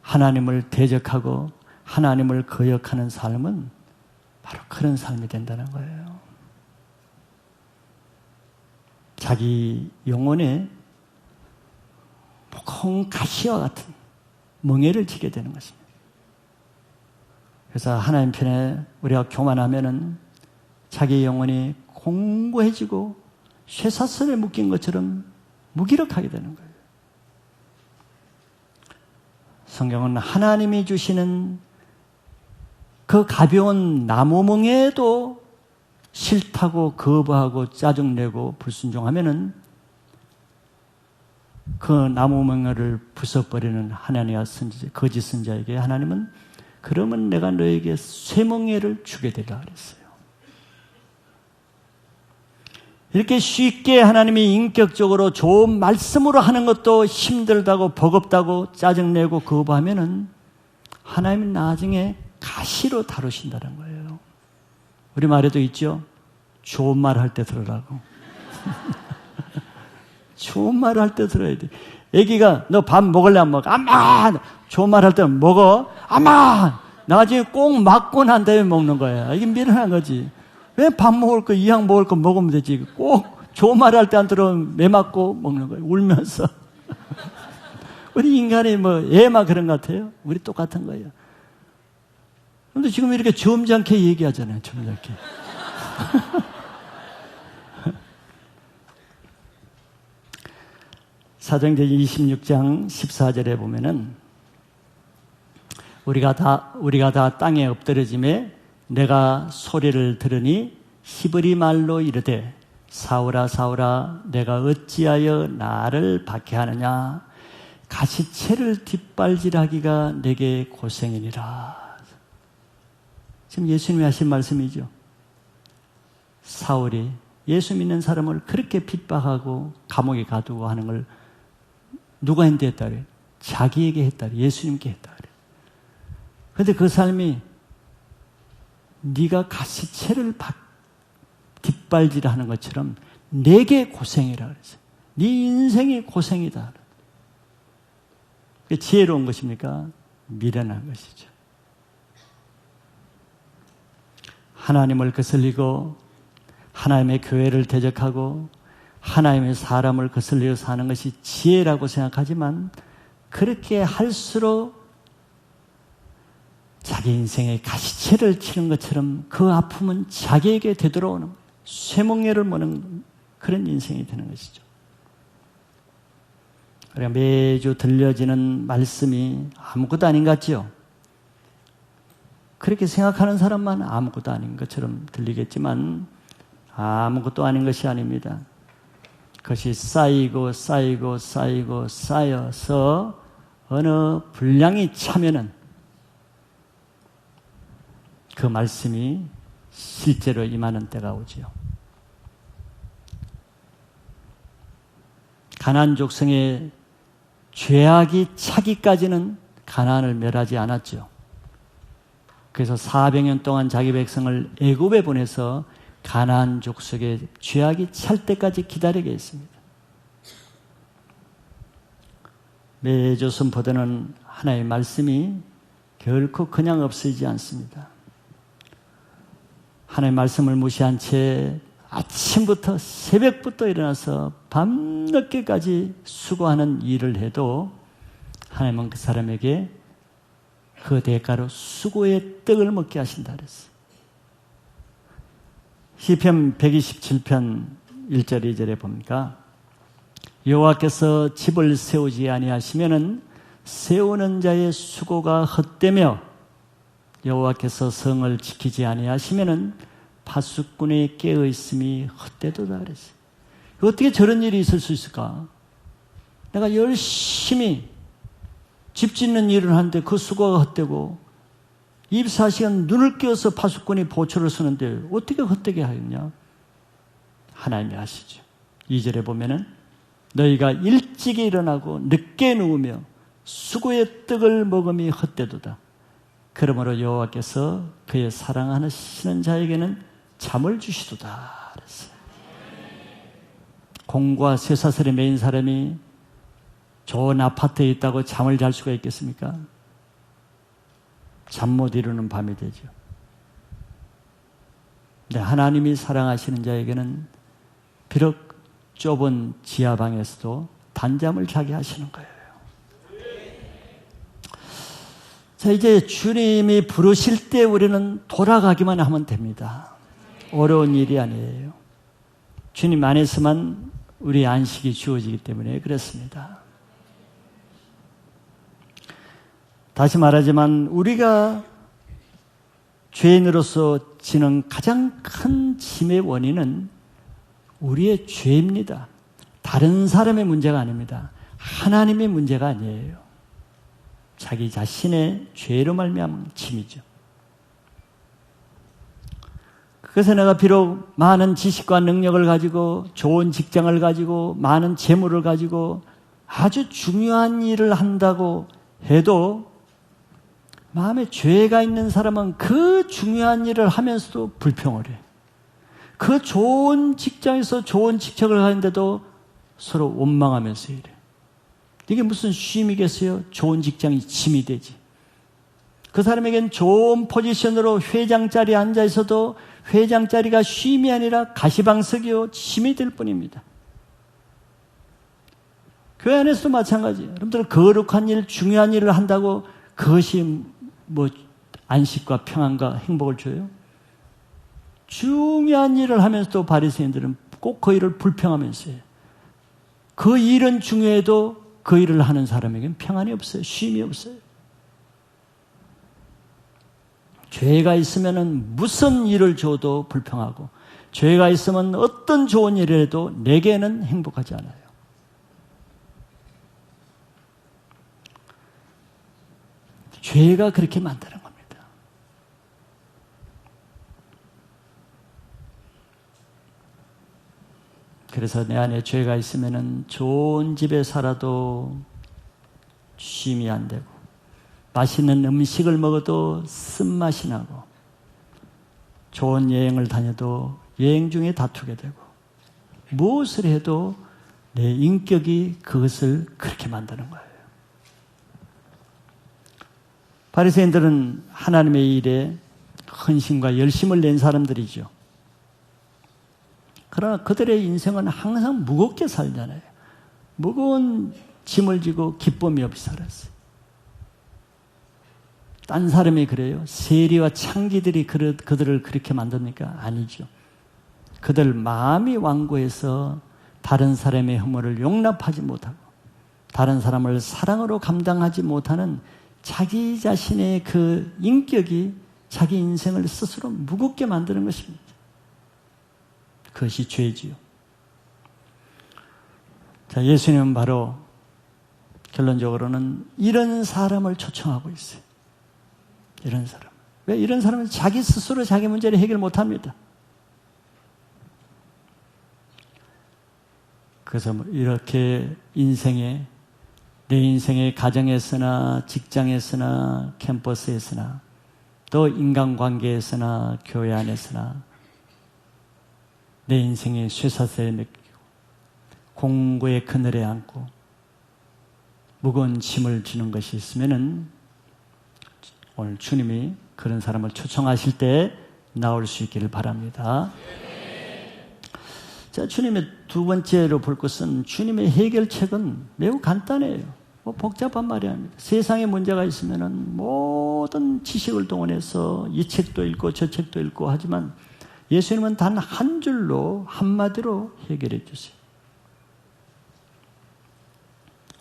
하나님을 대적하고 하나님을 거역하는 삶은 바로 그런 삶이 된다는 거예요. 자기 영혼에 무거운 가시와 같은 멍에를 지게 되는 것입니다. 그래서 하나님 편에 우리가 교만하면은 자기 영혼이 공고해지고 쇠사슬에 묶인 것처럼 무기력하게 되는 거예요. 성경은 하나님이 주시는 그 가벼운 나무멍에도 싫다고 거부하고 짜증내고 불순종하면은 그 나무멍에를 부숴버리는 하나님의 선지자, 거짓 선지자에게 하나님은 그러면 내가 너에게 쇠멍에를 주게 되라 그랬어요. 이렇게 쉽게 하나님이 인격적으로 좋은 말씀으로 하는 것도 힘들다고 버겁다고 짜증내고 거부하면은 하나님은 나중에 가시로 다루신다는 거예요. 우리 말에도 있죠. 좋은 말 할 때 들으라고. 좋은 말 할 때 들어야 돼. 애기가 너 밥 먹을래 안 먹어? 아마 좋은 말 할 때는 먹어. 아마 나중에 꼭 맞고 난 다음에 먹는 거야. 이게 미련한 거지. 왜 밥 먹을 거 이왕 먹을 거 먹으면 되지. 꼭 좋은 말 할 때 안 들으면 매 맞고 먹는 거예요. 울면서. 우리 인간이 뭐 애만 그런 것 같아요. 우리 똑같은 거예요. 그런데 지금 이렇게 점잖게 얘기하잖아요. 점잖게. 사도행전 26장 14절에 보면은 우리가 다 땅에 엎드려짐에 내가 소리를 들으니 히브리 말로 이르되 사울아 사울아 내가 어찌하여 나를 박해하느냐 가시채를 뒷발질하기가 내게 고생이니라. 지금 예수님이 하신 말씀이죠. 사울이 예수 믿는 사람을 그렇게 핍박하고 감옥에 가두고 하는 걸 누구한테 했다 그래요? 자기에게 했다 그래요. 예수님께 했다 그래요. 그런데 그 사람이 네가 가시채를 뒷발질하는 것처럼 내게 고생이라 그랬어요. 네 인생이 고생이다. 그게 지혜로운 것입니까? 미련한 것이죠. 하나님을 거슬리고 하나님의 교회를 대적하고 하나님의 사람을 거슬려 사는 것이 지혜라고 생각하지만 그렇게 할수록 자기 인생에 가시채를 치는 것처럼 그 아픔은 자기에게 되돌아오는 쇠멍에를 머는 그런 인생이 되는 것이죠. 우리가 매주 들려지는 말씀이 아무것도 아닌 것 같지요. 그렇게 생각하는 사람만 아무것도 아닌 것처럼 들리겠지만 아무것도 아닌 것이 아닙니다. 그것이 쌓이고 쌓이고 쌓이고 쌓여서 어느 분량이 차면은 그 말씀이 실제로 임하는 때가 오지요. 가나안 족성의 죄악이 차기까지는 가나안을 멸하지 않았죠. 그래서 400년 동안 자기 백성을 애굽에 보내서 가나안 족속의 죄악이 찰 때까지 기다리게 했습니다. 매주 선포되는 하나님의 말씀이 결코 그냥 없어지지 않습니다. 하나님의 말씀을 무시한 채 아침부터 새벽부터 일어나서 밤늦게까지 수고하는 일을 해도 하나님은 그 사람에게 그 대가로 수고의 떡을 먹게 하신다 그랬어요. 시편 127편 1절 2절에 보니까 여호와께서 집을 세우지 아니하시면은 세우는 자의 수고가 헛되며 여호와께서 성을 지키지 아니하시면은 파수꾼의 깨어 있음이 헛되도다 그랬어요. 어떻게 저런 일이 있을 수 있을까? 내가 열심히 집 짓는 일을 하는데 그 수고가 헛되고 24시간 눈을 끼워서 파수꾼이 보초를 쓰는데 어떻게 헛되게 하겠냐? 하나님이 아시죠. 2절에 보면은 너희가 일찍이 일어나고 늦게 누우며 수고의 떡을 먹음이 헛되도다. 그러므로 여호와께서 그의 사랑하시는 자에게는 잠을 주시도다 그랬어요. 공과 쇠사슬에 매인 사람이 좋은 아파트에 있다고 잠을 잘 수가 있겠습니까? 잠 못 이루는 밤이 되죠. 근데 하나님이 사랑하시는 자에게는 비록 좁은 지하방에서도 단잠을 자게 하시는 거예요. 자, 이제 주님이 부르실 때 우리는 돌아가기만 하면 됩니다. 어려운 일이 아니에요. 주님 안에서만 우리 안식이 주어지기 때문에 그렇습니다. 다시 말하지만 우리가 죄인으로서 지는 가장 큰 짐의 원인은 우리의 죄입니다. 다른 사람의 문제가 아닙니다. 하나님의 문제가 아니에요. 자기 자신의 죄로 말미암은 짐이죠. 그래서 내가 비록 많은 지식과 능력을 가지고 좋은 직장을 가지고 많은 재물을 가지고 아주 중요한 일을 한다고 해도 마음에 죄가 있는 사람은 그 중요한 일을 하면서도 불평을 해. 그 좋은 직장에서 좋은 직책을 가는데도 서로 원망하면서 이래. 이게 무슨 쉼이겠어요? 좋은 직장이 짐이 되지. 그 사람에겐 좋은 포지션으로 회장 자리에 앉아 있어도 회장 자리가 쉼이 아니라 가시방석이요 짐이 될 뿐입니다. 교회 안에서도 마찬가지예요. 여러분들 거룩한 일, 중요한 일을 한다고 그것이 뭐 안식과 평안과 행복을 줘요? 중요한 일을 하면서도 바리새인들은 꼭 그 일을 불평하면서 해요. 그 일은 중요해도 그 일을 하는 사람에게는 평안이 없어요. 쉼이 없어요. 죄가 있으면 무슨 일을 줘도 불평하고 죄가 있으면 어떤 좋은 일을 해도 내게는 행복하지 않아요. 죄가 그렇게 만드는 겁니다. 그래서 내 안에 죄가 있으면 좋은 집에 살아도 쉼이 안 되고 맛있는 음식을 먹어도 쓴맛이 나고 좋은 여행을 다녀도 여행 중에 다투게 되고 무엇을 해도 내 인격이 그것을 그렇게 만드는 거예요. 바리새인들은 하나님의 일에 헌신과 열심을 낸 사람들이죠. 그러나 그들의 인생은 항상 무겁게 살잖아요. 무거운 짐을 지고 기쁨이 없이 살았어요. 딴 사람이 그래요? 세리와 창기들이 그들을 그렇게 만듭니까? 아니죠. 그들 마음이 완고해서 다른 사람의 혐오를 용납하지 못하고 다른 사람을 사랑으로 감당하지 못하는 자기 자신의 그 인격이 자기 인생을 스스로 무겁게 만드는 것입니다. 그것이 죄지요. 자, 예수님은 바로 결론적으로는 이런 사람을 초청하고 있어요. 이런 사람. 왜 이런 사람은 자기 스스로 자기 문제를 해결 못합니다. 그래서 이렇게 내 인생의 가정에서나 직장에서나 캠퍼스에서나 또 인간관계에서나 교회 안에서나 내 인생의 쇠사슬에 느끼고 공고의 그늘에 앉고 무거운 짐을 지는 것이 있으면은 오늘 주님이 그런 사람을 초청하실 때 나올 수 있기를 바랍니다. 자, 주님의 두 번째로 볼 것은 주님의 해결책은 매우 간단해요. 뭐 복잡한 말이 아닙니다. 세상에 문제가 있으면은 모든 지식을 동원해서 이 책도 읽고 저 책도 읽고 하지만 예수님은 단 한 줄로 한마디로 해결해 주세요.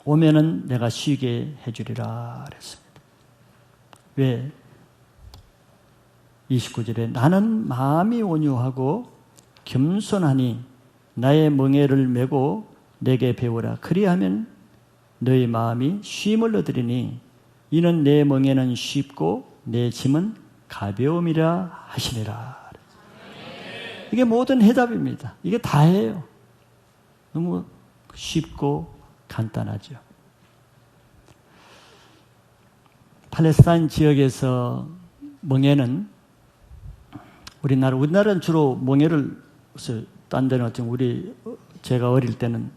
오면은 내가 쉬게 해주리라 그랬습니다. 왜? 29절에 나는 마음이 온유하고 겸손하니 나의 멍에를 메고 내게 배우라. 그리하면 너희 마음이 쉼을 얻으리니 이는 내 멍에는 쉽고 내 짐은 가벼움이라 하시니라. 이게 모든 해답입니다. 이게 다예요. 너무 쉽고 간단하죠. 팔레스타인 지역에서 멍에는 우리나라는 주로 멍에를 딴 데는 제가 어릴 때는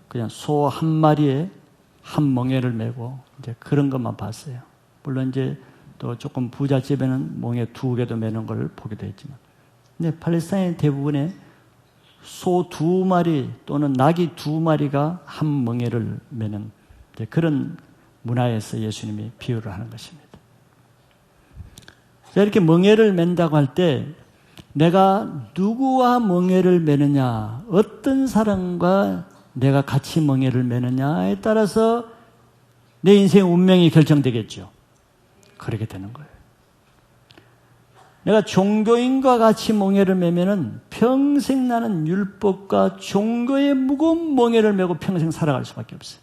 그냥 소 한 마리에 한 멍에를 메고 이제 그런 것만 봤어요. 물론 이제 또 조금 부잣집에는 멍에 2개도 메는 걸 보기도 했지만, 근데 팔레스타인 대부분의 소 2마리 또는 낙이 2마리가 한 멍에를 메는 그런 문화에서 예수님이 비유를 하는 것입니다. 자, 이렇게 멍에를 맨다고 할 때 내가 누구와 멍에를 매느냐, 어떤 사람과 내가 같이 멍에를 매느냐에 따라서 내 인생의 운명이 결정되겠죠. 그렇게 되는 거예요. 내가 종교인과 같이 멍에를 매면은 평생 나는 율법과 종교의 무거운 멍에를 메고 평생 살아갈 수밖에 없어요.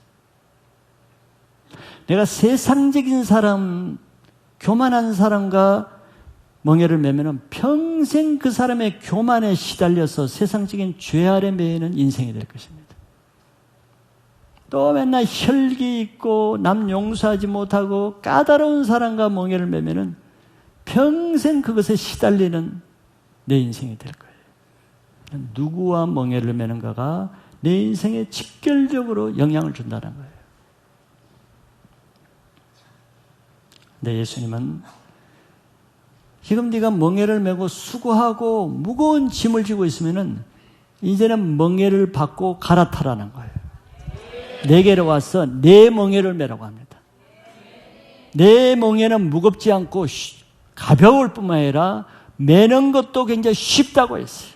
내가 세상적인 사람, 교만한 사람과 멍에를 매면은 평생 그 사람의 교만에 시달려서 세상적인 죄 아래 매이는 인생이 될 것입니다. 또 맨날 혈기 있고 남 용서하지 못하고 까다로운 사람과 멍에를 매면은 평생 그것에 시달리는 내 인생이 될 거예요. 누구와 멍에를 매는가가 내 인생에 직결적으로 영향을 준다는 거예요. 근데 예수님은 지금 네가 멍에를 메고 수고하고 무거운 짐을 지고 있으면은 이제는 멍에를 받고 갈아타라는 거예요. 내게로 와서 내 멍에를 메라고 합니다. 내 멍에는 무겁지 않고 가벼울 뿐만 아니라 매는 것도 굉장히 쉽다고 했어요.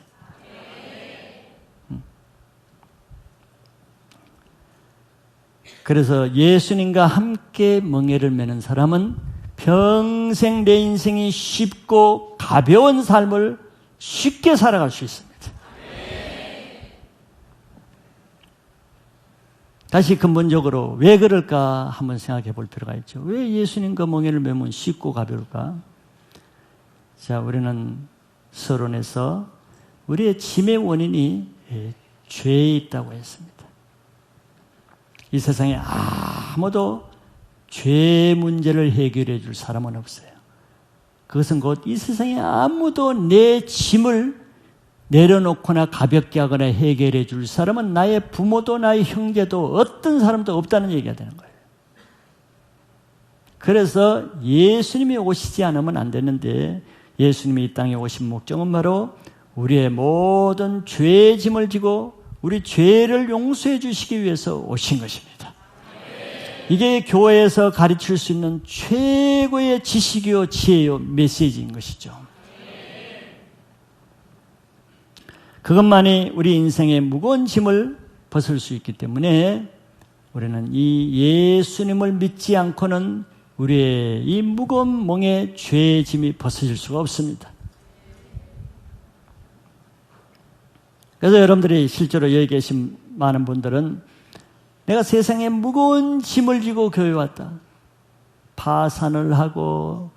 그래서 예수님과 함께 멍에를 메는 사람은 평생 내 인생이 쉽고 가벼운 삶을 쉽게 살아갈 수 있습니다. 다시 근본적으로 왜 그럴까 한번 생각해 볼 필요가 있죠. 왜 예수님과 멍에를 매면 쉽고 가벼울까? 자, 우리는 서론에서 우리의 짐의 원인이 죄에 있다고 했습니다. 이 세상에 아무도 죄 문제를 해결해 줄 사람은 없어요. 그것은 곧 이 세상에 아무도 내 짐을 내려놓거나 가볍게 하거나 해결해 줄 사람은 나의 부모도 나의 형제도 어떤 사람도 없다는 얘기가 되는 거예요. 그래서 예수님이 오시지 않으면 안 되는데 예수님이 이 땅에 오신 목적은 바로 우리의 모든 죄의 짐을 지고 우리 죄를 용서해 주시기 위해서 오신 것입니다. 이게 교회에서 가르칠 수 있는 최고의 지식이요 지혜요 메시지인 것이죠. 그것만이 우리 인생의 무거운 짐을 벗을 수 있기 때문에 우리는 이 예수님을 믿지 않고는 우리의 이 무거운 멍에 죄의 짐이 벗어질 수가 없습니다. 그래서 여러분들이 실제로 여기 계신 많은 분들은 내가 세상에 무거운 짐을 지고 교회에 왔다. 파산을 하고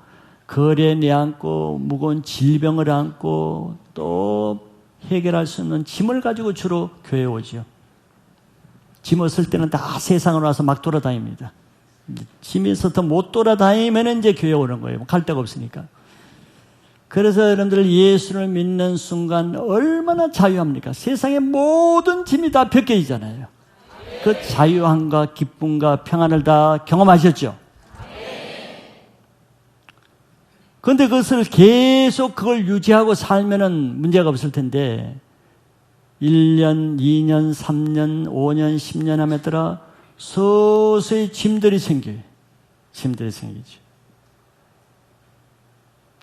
거래내 안고 무거운 질병을 안고 또 해결할 수 없는 짐을 가지고 주로 교회에 오죠. 짐 없을 때는 다 세상으로 와서 막 돌아다닙니다. 짐이 있어서 못 돌아다니면 이제 교회에 오는 거예요. 갈 데가 없으니까. 그래서 여러분들 예수를 믿는 순간 얼마나 자유합니까? 세상의 모든 짐이 다 벗겨지잖아요. 그 자유함과 기쁨과 평안을 다 경험하셨죠? 그런데 그것을 계속 그걸 유지하고 살면은 문제가 없을 텐데 1년, 2년, 3년, 5년, 10년 하면 따라 서서히 짐들이 생겨요. 짐들이 생기죠.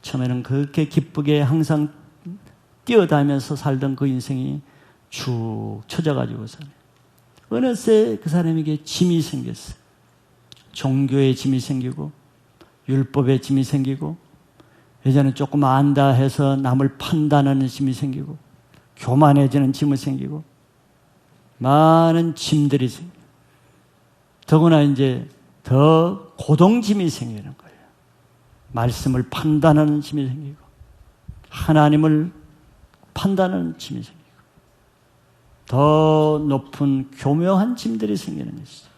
처음에는 그렇게 기쁘게 항상 뛰어다니면서 살던 그 인생이 쭉 처져가지고 살아요. 어느새 그 사람에게 짐이 생겼어요. 종교의 짐이 생기고 율법의 짐이 생기고 예전에 조금 안다 해서 남을 판단하는 짐이 생기고 교만해지는 짐이 생기고 많은 짐들이 생겨요. 더구나 이제 더 고동짐이 생기는 거예요. 말씀을 판단하는 짐이 생기고 하나님을 판단하는 짐이 생기고 더 높은 교묘한 짐들이 생기는 것이죠.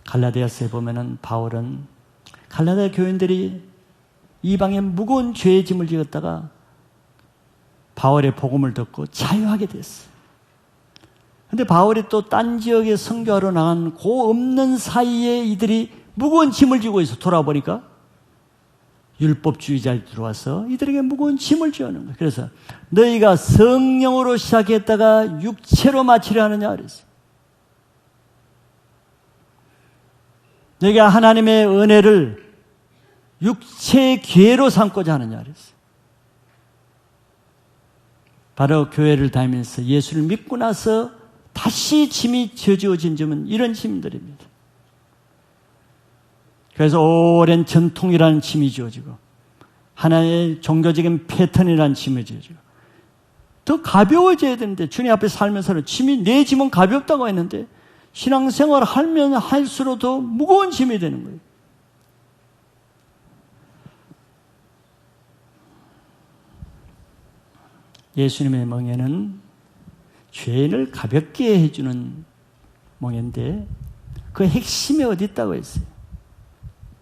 갈라디아서에 보면은 바울은 갈라디아 교인들이 이방의 무거운 죄의 짐을 지었다가 바울의 복음을 듣고 자유하게 됐어요. 근데 바울이 또 딴 지역에 선교하러 나간 그 없는 사이에 이들이 무거운 짐을 지고 있어. 돌아보니까 율법주의자들이 들어와서 이들에게 무거운 짐을 지어놓은 거예요. 그래서 너희가 성령으로 시작했다가 육체로 마치려 하느냐 그랬어요. 너희가 하나님의 은혜를 육체의 기회로 삼고자 하느냐 그랬어요. 바로 교회를 다니면서 예수를 믿고 나서 다시 짐이 져지어진 점은 이런 짐들입니다. 그래서 오랜 전통이라는 짐이 지어지고 하나의 종교적인 패턴이라는 짐이 지어지고 더 가벼워져야 되는데 주님 앞에 살면서는 짐이 내 짐은 가볍다고 했는데 신앙생활을 하면 할수록 더 무거운 짐이 되는 거예요. 예수님의 멍에는 죄인을 가볍게 해주는 멍에인데 그 핵심이 어디 있다고 했어요?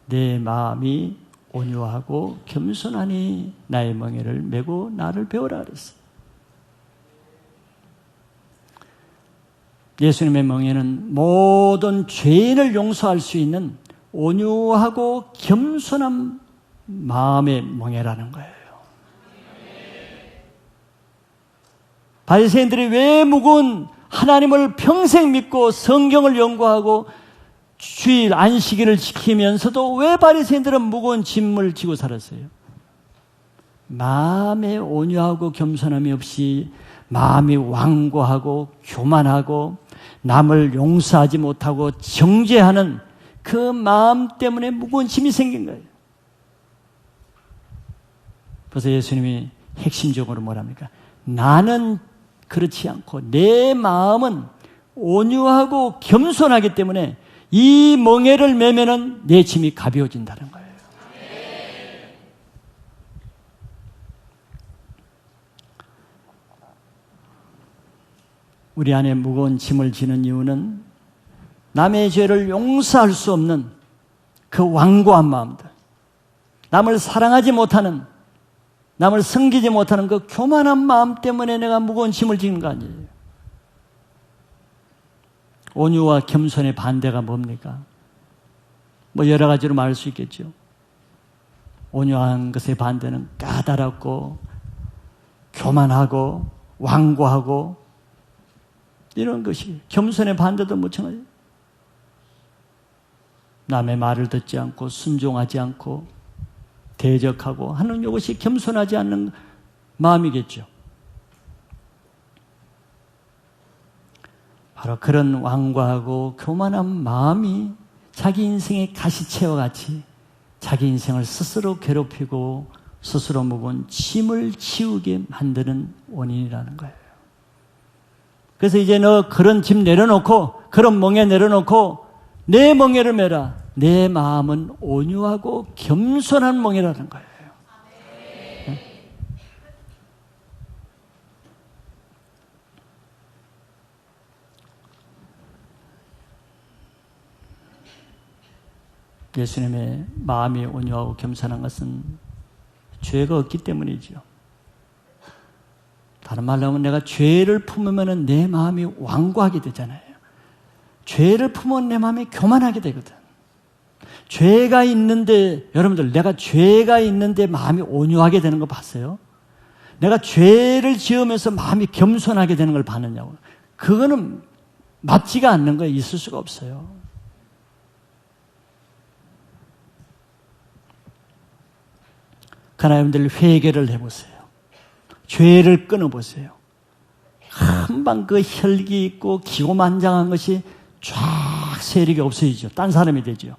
내 마음이 온유하고 겸손하니 나의 멍에를 메고 나를 배우라 그랬어요. 예수님의 멍에는 모든 죄인을 용서할 수 있는 온유하고 겸손한 마음의 멍에라는 거예요. 바리새인들이 왜 무거운 하나님을 평생 믿고 성경을 연구하고 주일 안식일을 지키면서도 왜 바리새인들은 무거운 짐을 지고 살았어요? 마음에 온유하고 겸손함이 없이 마음이 완고하고 교만하고 남을 용서하지 못하고 정죄하는 그 마음 때문에 무거운 짐이 생긴 거예요. 그래서 예수님이 핵심적으로 뭐랍니까? 나는 그렇지 않고 내 마음은 온유하고 겸손하기 때문에 이 멍에를 매면은 내 짐이 가벼워진다는 거예요. 우리 안에 무거운 짐을 지는 이유는 남의 죄를 용서할 수 없는 그 완고한 마음들, 남을 사랑하지 못하는, 남을 섬기지 못하는 그 교만한 마음 때문에 내가 무거운 짐을 지는 거 아니에요. 온유와 겸손의 반대가 뭡니까? 뭐 여러 가지로 말할 수 있겠죠. 온유한 것의 반대는 까다롭고 교만하고 완고하고 이런 것이, 겸손의 반대도 마찬가지예요. 남의 말을 듣지 않고 순종하지 않고 대적하고 하는 이것이 겸손하지 않는 마음이겠죠. 바로 그런 완고하고 교만한 마음이 자기 인생의 가시채와 같이 자기 인생을 스스로 괴롭히고 스스로 무거운 짐을 지우게 만드는 원인이라는 거예요. 그래서 이제 너 그런 짐 내려놓고 그런 멍에 내려놓고 내 멍에를 메라. 내 마음은 온유하고 겸손한 멍에라는 거예요. 네? 예수님의 마음이 온유하고 겸손한 것은 죄가 없기 때문이죠. 다른 말로 하면 내가 죄를 품으면 내 마음이 완고하게 되잖아요. 죄를 품으면 내 마음이 교만하게 되거든. 죄가 있는데, 여러분들, 내가 죄가 있는데 마음이 온유하게 되는 거 봤어요? 내가 죄를 지으면서 마음이 겸손하게 되는 걸 봤느냐고. 그거는 맞지가 않는 거예요. 있을 수가 없어요. 그러나 여러분들 회개를 해보세요. 죄를 끊어보세요. 금방 그 혈기 있고 기고만장한 것이 쫙 세력이 없어지죠. 딴 사람이 되죠.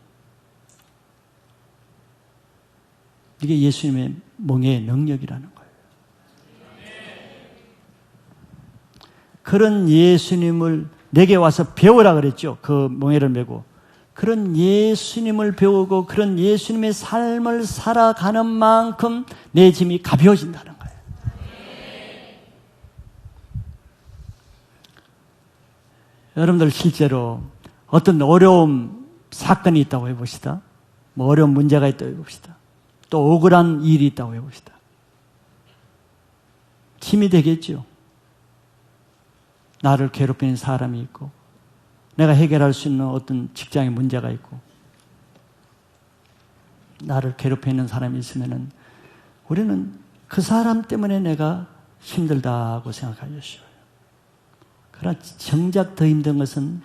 이게 예수님의 멍에의 능력이라는 거예요. 그런 예수님을 내게 와서 배우라 그랬죠. 그 멍에를 메고. 그런 예수님을 배우고 그런 예수님의 삶을 살아가는 만큼 내 짐이 가벼워진다는 거예요. 여러분들 실제로 어떤 어려움, 사건이 있다고 해봅시다. 뭐 어려운 문제가 있다고 해봅시다. 또 억울한 일이 있다고 해봅시다. 짐이 되겠죠. 나를 괴롭히는 사람이 있고 내가 해결할 수 있는 어떤 직장의 문제가 있고 나를 괴롭히는 사람이 있으면은 우리는 그 사람 때문에 내가 힘들다고 생각하겠어요. 그러나 정작 더 힘든 것은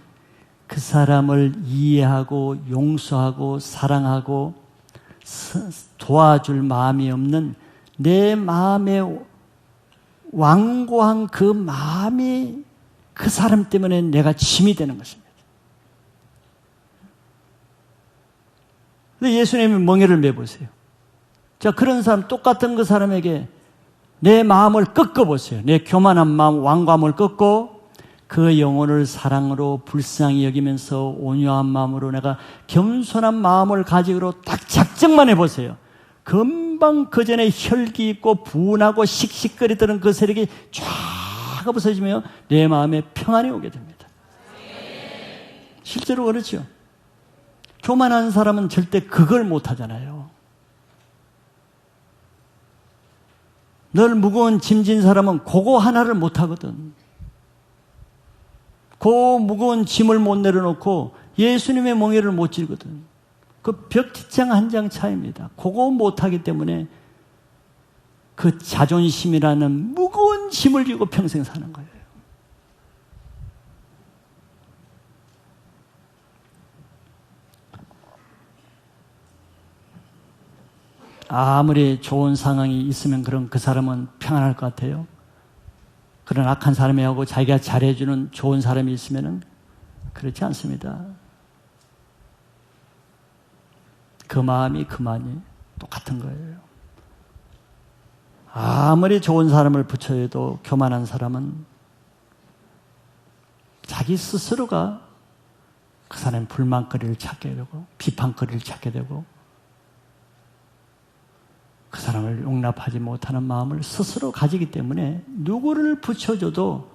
그 사람을 이해하고 용서하고 사랑하고 도와줄 마음이 없는 내 마음의 완고한 그 마음이 그 사람 때문에 내가 짐이 되는 것입니다. 근데 예수님이 멍에를 매보세요. 자, 그런 사람, 똑같은 그 사람에게 내 마음을 꺾어보세요. 내 교만한 마음, 완고함을 꺾고 그 영혼을 사랑으로 불쌍히 여기면서 온유한 마음으로 내가 겸손한 마음을 가지고 딱 작정만 해보세요. 금방 그 전에 혈기 있고 분하고 씩씩거리던 그 세력이 쫙 없어지며 내 마음에 평안이 오게 됩니다. 실제로 그렇죠. 교만한 사람은 절대 그걸 못하잖아요. 늘 무거운 짐진 사람은 그거 하나를 못하거든. 그 무거운 짐을 못 내려놓고 예수님의 멍에를 못 쥐거든. 그 벽지장 한 장 차이입니다. 그거 못하기 때문에 그 자존심이라는 무거운 짐을 지고 평생 사는 거예요. 아무리 좋은 상황이 있으면 그런 그 사람은 평안할 것 같아요. 그런 악한 사람이하고 자기가 잘해주는 좋은 사람이 있으면 그렇지 않습니다. 그 마음이 그만이 똑같은 거예요. 아무리 좋은 사람을 붙여도 교만한 사람은 자기 스스로가 그 사람의 불만거리를 찾게 되고 비판거리를 찾게 되고 그 사람을 용납하지 못하는 마음을 스스로 가지기 때문에 누구를 붙여줘도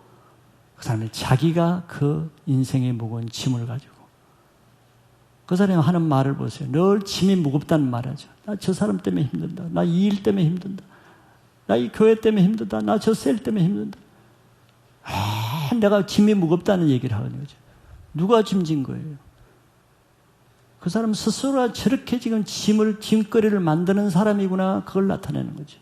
그 사람이 자기가 그 인생의 무거운 짐을 가지고 그 사람이 하는 말을 보세요. 늘 짐이 무겁다는 말 하죠. 나 저 사람 때문에 힘든다. 나 이 일 때문에 힘든다. 나 이 교회 때문에 힘들다. 나 저 셀 때문에 힘든다. 내가 짐이 무겁다는 얘기를 하는 거죠. 누가 짐진 거예요? 그 사람 스스로가 저렇게 지금 짐거리를 만드는 사람이구나. 그걸 나타내는 거죠.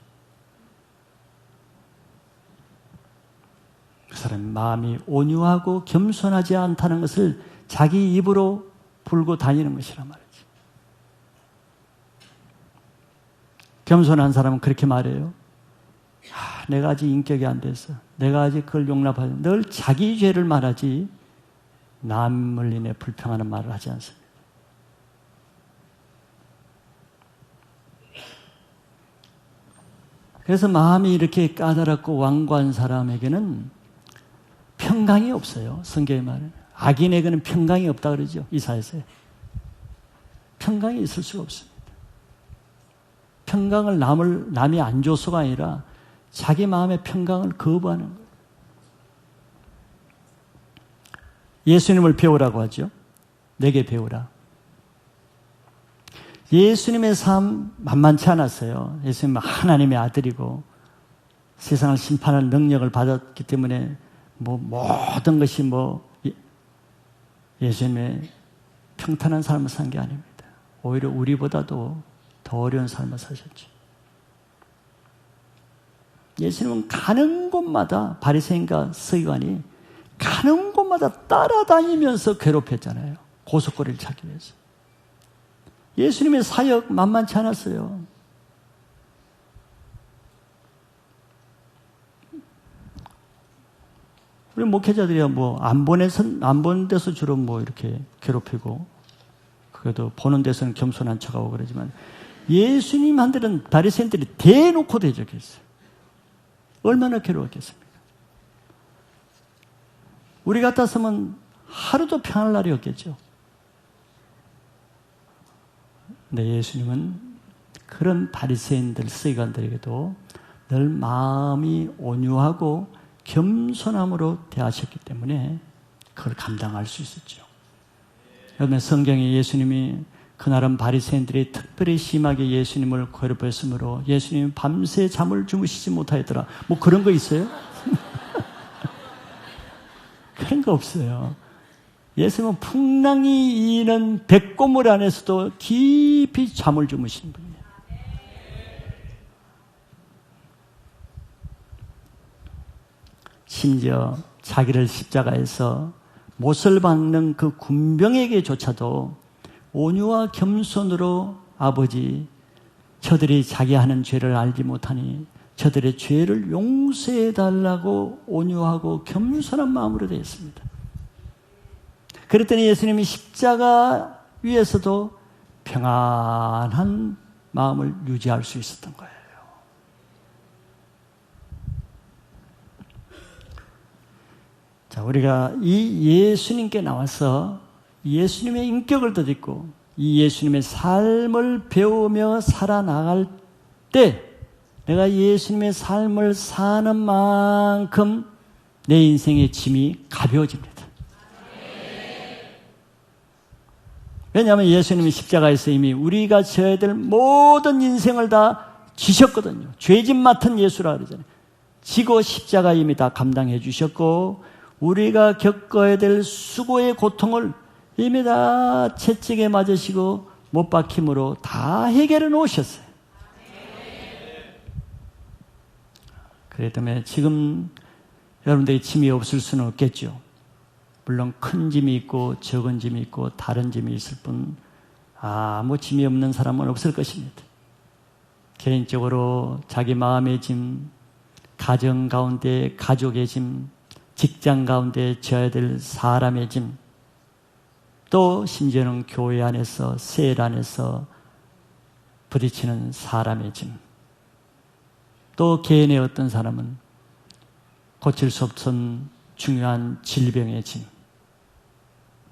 그 사람 마음이 온유하고 겸손하지 않다는 것을 자기 입으로 불고 다니는 것이란 말이지. 겸손한 사람은 그렇게 말해요. 내가 아직 인격이 안 됐어. 내가 아직 그걸 용납하지. 늘 자기 죄를 말하지 남을 인해 불평하는 말을 하지 않습니다. 그래서 마음이 이렇게 까다롭고 완고한 사람에게는 평강이 없어요. 성경의 말은. 악인에게는 평강이 없다 그러죠. 이사야서에. 평강이 있을 수가 없습니다. 평강을 남이 안 줘서가 아니라 자기 마음의 평강을 거부하는 거예요. 예수님을 배우라고 하죠. 내게 배우라. 예수님의 삶 만만치 않았어요. 예수님은 하나님의 아들이고 세상을 심판할 능력을 받았기 때문에 모든 것이 예수님의 평탄한 삶을 산 게 아닙니다. 오히려 우리보다도 더 어려운 삶을 사셨죠. 예수님은 가는 곳마다 바리새인과 서기관이 가는 곳마다 따라다니면서 괴롭혔잖아요. 고속거리를 찾기 위해서. 예수님의 사역 만만치 않았어요. 우리 목회자들이야 안 보는 데서 주로 이렇게 괴롭히고, 그래도 보는 데서는 겸손한 척하고 그러지만, 예수님한테는 바리새인들이 대놓고 대적했어요. 얼마나 괴로웠겠습니까? 우리 같았으면 하루도 평안할 날이 없겠죠. 근데 예수님은 그런 바리새인들, 서기관들에게도 늘 마음이 온유하고 겸손함으로 대하셨기 때문에 그걸 감당할 수 있었죠. 여러분, 성경에 예수님이 그날은 바리새인들이 특별히 심하게 예수님을 괴롭혔으므로 예수님이 밤새 잠을 주무시지 못하였더라. 그런 거 있어요? 그런 거 없어요. 예수님은 풍랑이 이는 백고물 안에서도 깊이 잠을 주무시는 분이에요. 심지어 자기를 십자가에서 못을 박는 그 군병에게조차도 온유와 겸손으로 아버지, 저들이 자기 하는 죄를 알지 못하니 저들의 죄를 용서해 달라고 온유하고 겸손한 마음으로 되어 있습니다. 그랬더니 예수님이 십자가 위에서도 평안한 마음을 유지할 수 있었던 거예요. 자, 우리가 이 예수님께 나와서 예수님의 인격을 덧입고 이 예수님의 삶을 배우며 살아나갈 때 내가 예수님의 삶을 사는 만큼 내 인생의 짐이 가벼워집니다. 왜냐하면 예수님이 십자가에서 이미 우리가 져야 될 모든 인생을 다 지셨거든요. 죄짐 맡은 예수라 그러잖아요. 지고 십자가 이미 다 감당해 주셨고 우리가 겪어야 될 수고의 고통을 이미 다 채찍에 맞으시고 못 박힘으로 다 해결해 놓으셨어요. 그렇기 때문에 지금 여러분들의 짐이 없을 수는 없겠죠. 물론 큰 짐이 있고 적은 짐이 있고 다른 짐이 있을 뿐 아무 짐이 없는 사람은 없을 것입니다. 개인적으로 자기 마음의 짐, 가정 가운데 가족의 짐, 직장 가운데 져야 될 사람의 짐, 또 심지어는 교회 안에서 셀 안에서 부딪히는 사람의 짐, 또 개인의 어떤 사람은 고칠 수 없던 중요한 질병의 짐,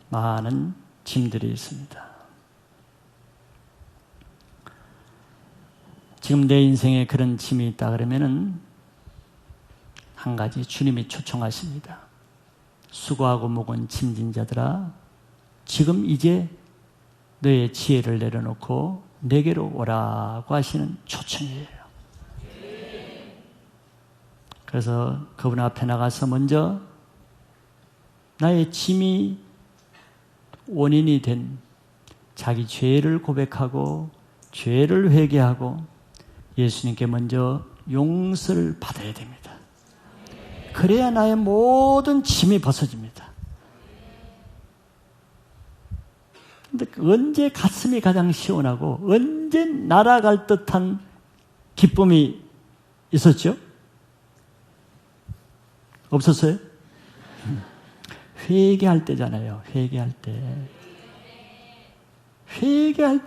많은 짐들이 있습니다. 지금 내 인생에 그런 짐이 있다 그러면은 한 가지 주님이 초청하십니다. 수고하고 무거운 짐진 자들아, 지금 이제 너의 지혜를 내려놓고 내게로 오라고 하시는 초청이에요. 그래서 그분 앞에 나가서 먼저 나의 짐이 원인이 된 자기 죄를 고백하고 죄를 회개하고 예수님께 먼저 용서를 받아야 됩니다. 그래야 나의 모든 짐이 벗어집니다. 근데 언제 가슴이 가장 시원하고 언제 날아갈 듯한 기쁨이 있었죠? 없었어요? 회개할 때잖아요. 회개할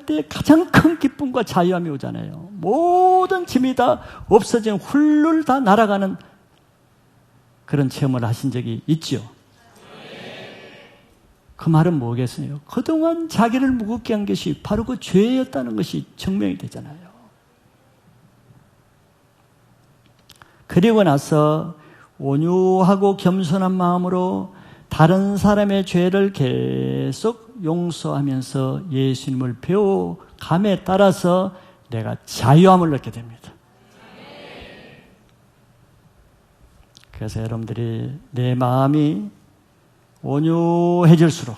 때 가장 큰 기쁨과 자유함이 오잖아요. 모든 짐이 다 없어지는, 훌훌 다 날아가는 그런 체험을 하신 적이 있죠. 그 말은 뭐겠어요? 그동안 자기를 무겁게 한 것이 바로 그 죄였다는 것이 증명이 되잖아요. 그리고 나서 온유하고 겸손한 마음으로 다른 사람의 죄를 계속 용서하면서 예수님을 배워감에 따라서 내가 자유함을 얻게 됩니다. 그래서 여러분들이 내 마음이 온유해질수록,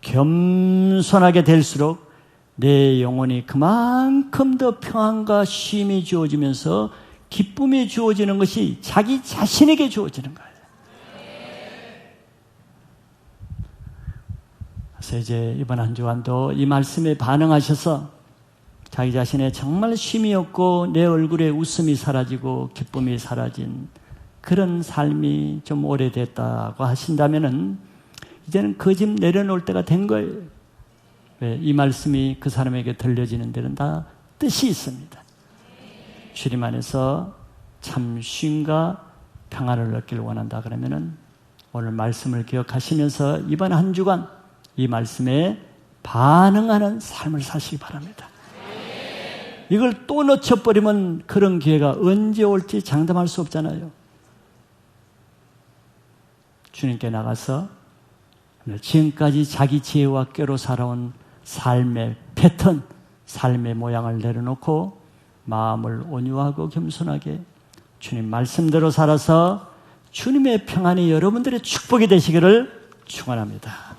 겸손하게 될수록 내 영혼이 그만큼 더 평안과 쉼이 주어지면서 기쁨이 주어지는 것이 자기 자신에게 주어지는 거예요. 그래서 이제 이번 한 주간도 이 말씀에 반응하셔서 자기 자신에 정말 쉼이 없고 내 얼굴에 웃음이 사라지고 기쁨이 사라진 그런 삶이 좀 오래됐다고 하신다면은 이제는 그 짐 내려놓을 때가 된 거예요. 왜? 이 말씀이 그 사람에게 들려지는 데는 다 뜻이 있습니다. 주님 안에서 참 쉼과 평안을 얻기를 원한다 그러면은 오늘 말씀을 기억하시면서 이번 한 주간 이 말씀에 반응하는 삶을 사시기 바랍니다. 이걸 또 놓쳐버리면 그런 기회가 언제 올지 장담할 수 없잖아요. 주님께 나가서 지금까지 자기 지혜와 꾀로 살아온 삶의 패턴, 삶의 모양을 내려놓고 마음을 온유하고 겸손하게 주님 말씀대로 살아서 주님의 평안이 여러분들의 축복이 되시기를 축원합니다.